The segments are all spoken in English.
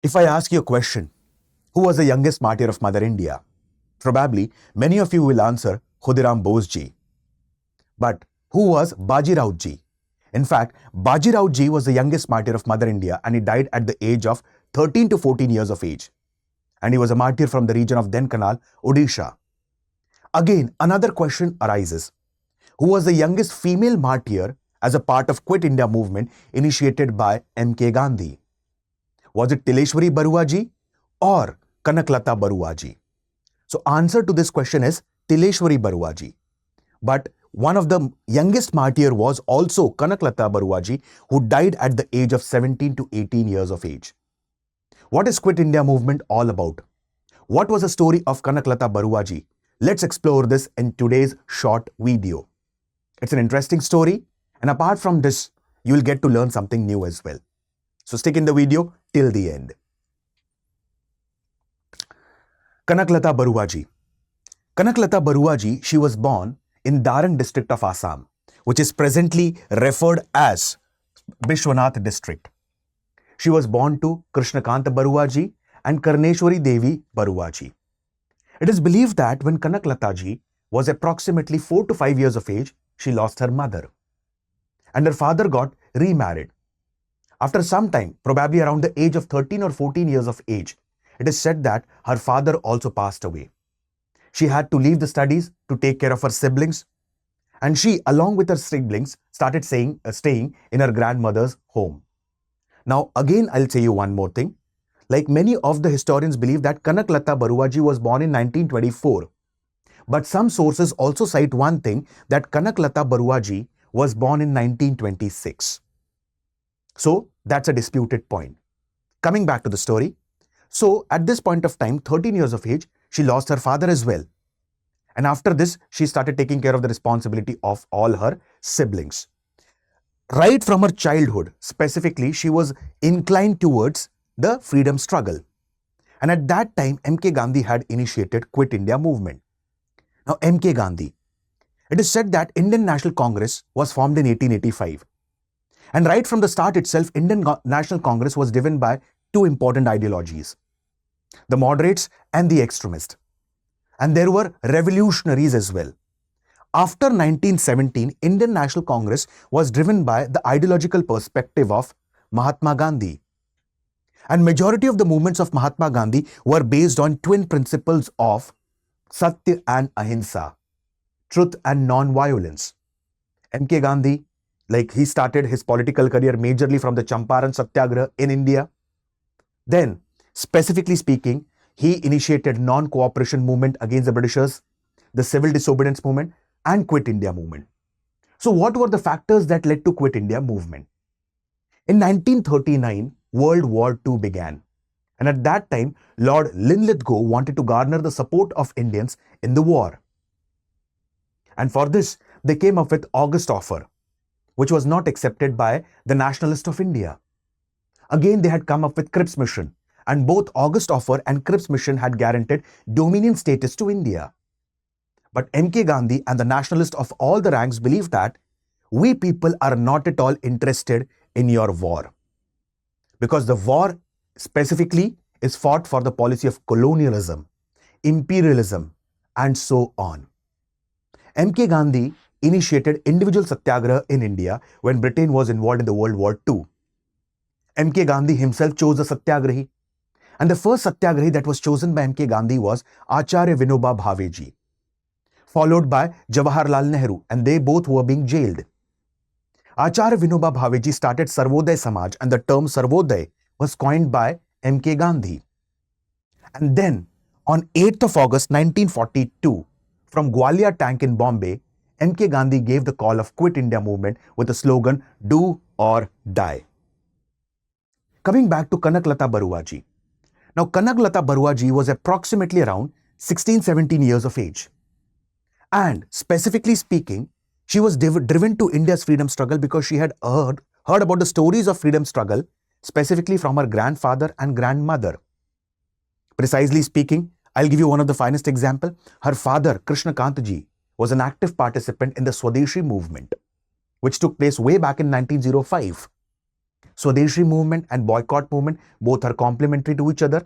If I ask you a question, who was the youngest martyr of Mother India? Probably many of you will answer Khudiram Bose ji. But who was Baji Rao ji? In fact, Baji Rao ji was the youngest martyr of Mother India and he died at the age of 13 to 14 years of age. And he was a martyr from the region of Denkanal, Odisha. Again, another question arises. Who was the youngest female martyr as a part of Quit India movement initiated by M.K. Gandhi? Was it Tileshwari Barua ji or Kanaklata Barua ji? So answer to this question is Tileshwari Barua ji. But one of the youngest martyr was also Kanaklata Barua ji, who died at the age of 17 to 18 years of age. What is Quit India movement all about? What was the story of Kanaklata Barua ji? Let's explore this in today's short video. It's an interesting story, and apart from this, you will get to learn something new as well. So stick in the video till the end. Kanaklata Barua ji. Kanaklata Barua ji, she was born in Darang district of Assam, which is presently referred as Bishwanath district. She was born to Krishnakant Barua ji and Karneshwari Devi Barua ji. It is believed that when Kanaklata ji was approximately 4 to 5 years of age, she lost her mother. And her father got remarried. After some time, probably around the age of 13 or 14 years of age, it is said that her father also passed away. She had to leave the studies to take care of her siblings. And she, along with her siblings, started staying in her grandmother's home. Now, again, I'll say you one more thing. Like many of the historians believe that Kanaklata Barua ji was born in 1924. But some sources also cite one thing, that Kanaklata Barua ji was born in 1926. So, that's a disputed point. Coming back to the story. So, at this point of time, 13 years of age, she lost her father as well. And after this, she started taking care of the responsibility of all her siblings. Right from her childhood, specifically, she was inclined towards the freedom struggle. And at that time, M.K. Gandhi had initiated Quit India movement. Now, M.K. Gandhi. It is said that Indian National Congress was formed in 1885. And right from the start itself, Indian National Congress was driven by two important ideologies, the moderates and the extremists. And there were revolutionaries as well. After 1917, Indian National Congress was driven by the ideological perspective of Mahatma Gandhi. And majority of the movements of Mahatma Gandhi were based on twin principles of Satya and Ahimsa, truth and non-violence. M.K. Gandhi, he started his political career majorly from the Champaran Satyagraha in India. Then, specifically speaking, he initiated non-cooperation movement against the Britishers, the civil disobedience movement, and Quit India movement. So what were the factors that led to Quit India movement? In 1939, World War II began. And at that time, Lord Linlithgow wanted to garner the support of Indians in the war. And for this, they came up with August Offer, which was not accepted by the Nationalists of India. Again, they had come up with Cripps Mission, and both August Offer and Cripps Mission had guaranteed dominion status to India. But M.K. Gandhi and the nationalists of all the ranks believed that we people are not at all interested in your war. Because the war specifically is fought for the policy of colonialism, imperialism, and so on. M.K. Gandhi initiated individual satyagraha in India when Britain was involved in the World War II. M.K. Gandhi himself chose the satyagrahi. And the first satyagrahi that was chosen by M.K. Gandhi was Acharya Vinoba Bhave ji, followed by Jawaharlal Nehru, and they both were being jailed. Acharya Vinoba Bhave ji started Sarvodaya Samaj, and the term Sarvodaya was coined by M.K. Gandhi. And then, on 8th of August 1942, from Gwalior Tank in Bombay, M.K. Gandhi gave the call of Quit India movement with the slogan, "Do or Die." Coming back to Kanaklata Barua ji. Now, Kanaklata Barua ji was approximately around 16-17 years of age. And specifically speaking, she was driven to India's freedom struggle because she had heard about the stories of freedom struggle, specifically from her grandfather and grandmother. Precisely speaking, I'll give you one of the finest example. Her father, Krishnakant ji, was an active participant in the Swadeshi movement, which took place way back in 1905. Swadeshi movement and boycott movement, both are complementary to each other.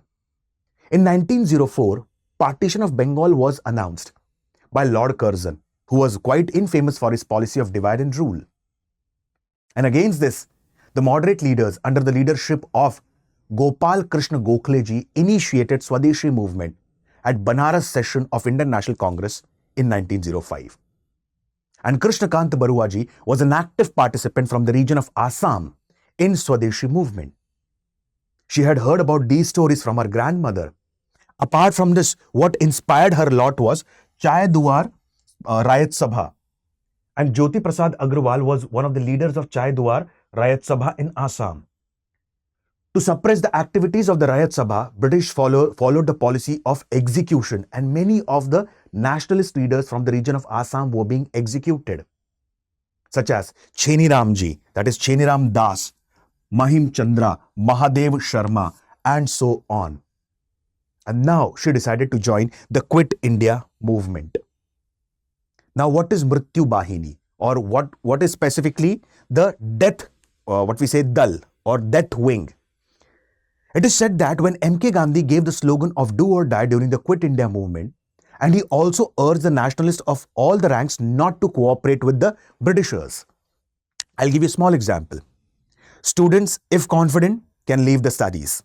In 1904, partition of Bengal was announced by Lord Curzon, who was quite infamous for his policy of divide and rule. And against this, the moderate leaders under the leadership of Gopal Krishna Gokhale ji initiated Swadeshi movement at Banaras session of Indian National Congress in 1905. And Kanaklata Barua ji was an active participant from the region of Assam in Swadeshi movement. She had heard about these stories from her grandmother. Apart from this, what inspired her a lot was Chai Duar Rayat Sabha. And Jyoti Prasad Agrawal was one of the leaders of Chai Duar Rayat Sabha in Assam. To suppress the activities of the Rayat Sabha, British followed the policy of execution, and many of the nationalist leaders from the region of Assam were being executed, such as Cheniram ji, that is Cheniram Das, Mahim Chandra, Mahadev Sharma, and so on. And now she decided to join the Quit India movement. Now, what is Mrityu Bahini, or what is specifically the death, what we say Dal or death wing? It is said that when M.K. Gandhi gave the slogan of do or die during the Quit India movement, and he also urged the nationalists of all the ranks not to cooperate with the Britishers. I'll give you a small example. Students, if confident, can leave the studies.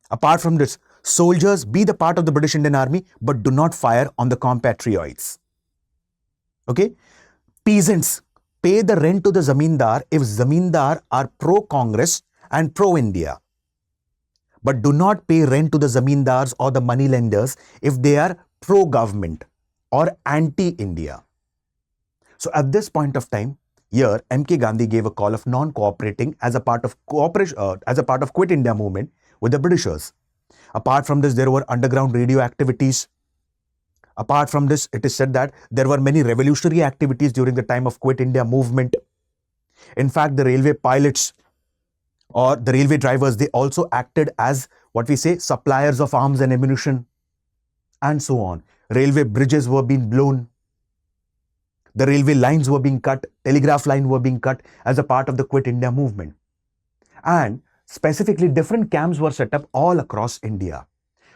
Apart from this, soldiers, be the part of the British Indian Army, but do not fire on the compatriots. Okay? Peasants, pay the rent to the zamindar if zamindar are pro-Congress and pro-India. But do not pay rent to the zamindars or the moneylenders if they are pro-government or anti-India. So at this point of time, here M.K. Gandhi gave a call of non-cooperating as a part of Quit India movement with the Britishers. Apart from this, there were underground radio activities. Apart from this, it is said that there were many revolutionary activities during the time of Quit India movement. In fact, the railway pilots or the railway drivers, they also acted as what we say suppliers of arms and ammunition, and so on. Railway bridges were being blown. The railway lines were being cut. Telegraph lines were being cut as a part of the Quit India movement. And specifically, different camps were set up all across India.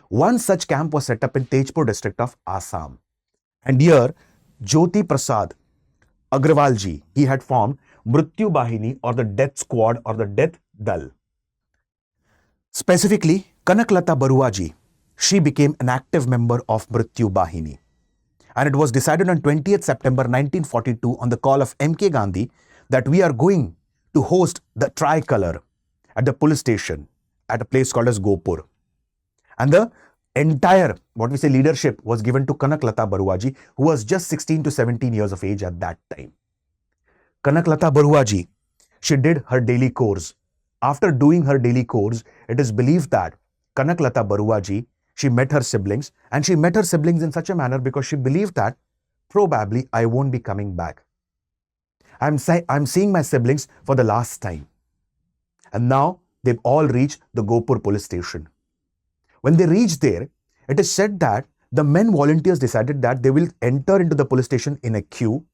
One such camp was set up in Tejpur district of Assam. And here, Jyoti Prasad Agrawal ji, he had formed Mrityu Bahini, or the death squad, or the death dal. Specifically, Kanaklata Barua ji, she became an active member of Mrityu Bahini. And it was decided on 20th September 1942 on the call of M.K. Gandhi that we are going to host the tricolor at the police station at a place called as Gohpur. And the entire, what we say, leadership was given to Kanaklata Barua ji, who was just 16 to 17 years of age at that time. Kanaklata Barua ji, she did her daily course. After doing her daily course, it is believed that Kanaklata Barua ji, she met her siblings, and she met her siblings in such a manner because she believed that probably I won't be coming back. I'm seeing my siblings for the last time. And now they've all reached the Gohpur police station. When they reached there, it is said that the men volunteers decided that they will enter into the police station in a queue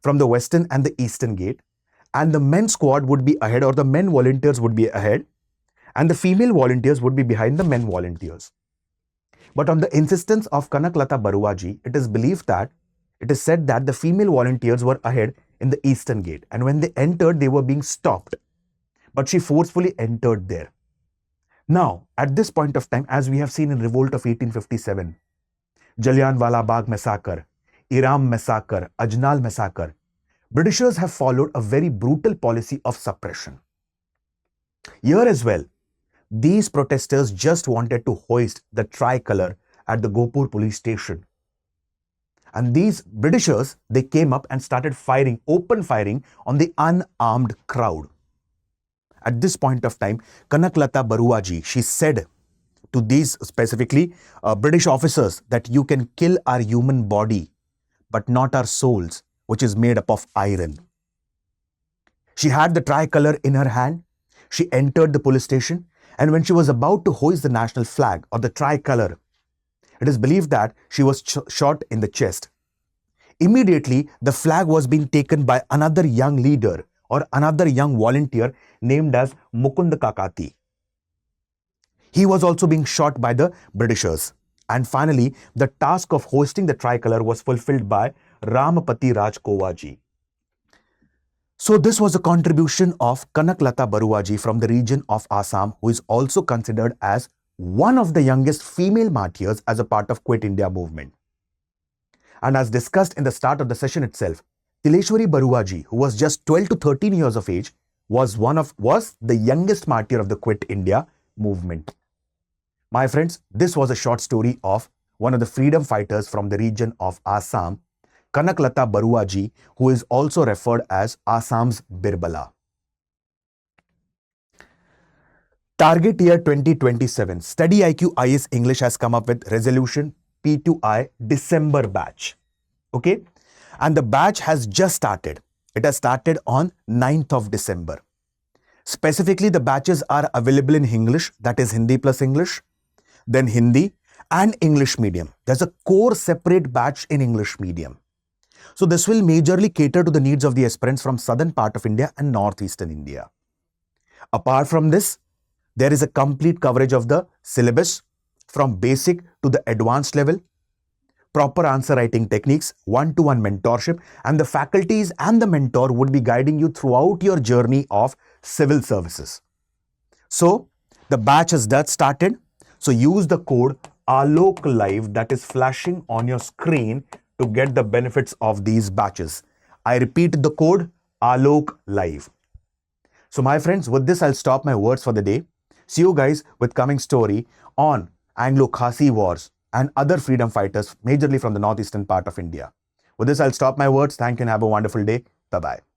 from the western and the eastern gate, and the men squad would be ahead, or the men volunteers would be ahead, and the female volunteers would be behind the men volunteers. But on the insistence of Kanaklata Barua ji, it is said that the female volunteers were ahead in the eastern gate, and when they entered, they were being stopped. But she forcefully entered there. Now, at this point of time, as we have seen in Revolt of 1857, Jallianwala Bagh massacre, Iram massacre, Ajnal massacre, Britishers have followed a very brutal policy of suppression. Here as well, these protesters just wanted to hoist the tricolor at the Gohpur police station. And these Britishers, they came up and started firing, open firing on the unarmed crowd. At this point of time, Kanaklata Barua ji, she said to these specifically British officers that you can kill our human body, but not our souls, which is made up of iron. She had the tricolor in her hand. She entered the police station, and when she was about to hoist the national flag or the tricolor, it is believed that she was shot in the chest. Immediately, the flag was being taken by another young leader or another young volunteer named as Mukund Kakati. He was also being shot by the Britishers. And finally, the task of hoisting the tricolor was fulfilled by Ramapati Raj Kowaji. So this was a contribution of Kanaklata Barua ji from the region of Assam, who is also considered as one of the youngest female martyrs as a part of Quit India movement. And as discussed in the start of the session itself, Tileshwari Barua ji, who was just 12 to 13 years of age, was the youngest martyr of the Quit India movement. My friends, this was a short story of one of the freedom fighters from the region of Assam, Kanaklata Barua ji, who is also referred as Assam's Birbala. Target year 2027, StudyIQ IAS English has come up with resolution P2I December batch. Okay? And the batch has just started. It has started on 9th of December. Specifically, the batches are available in English, that is Hindi plus English, then Hindi and English medium. There's a core separate batch in English medium. So this will majorly cater to the needs of the aspirants from southern part of India and northeastern India. Apart from this, there is a complete coverage of the syllabus from basic to the advanced level, proper answer writing techniques, one-to-one mentorship, and the faculties and the mentor would be guiding you throughout your journey of civil services. So the batch has just started. So use the code Alok Live that is flashing on your screen to get the benefits of these batches. I repeat the code Alok Live. So my friends, with this I'll stop my words for the day. See you guys with coming story on Anglo-Khasi wars and other freedom fighters, majorly from the northeastern part of India. With this I'll stop my words. Thank you and have a wonderful day. Bye-bye.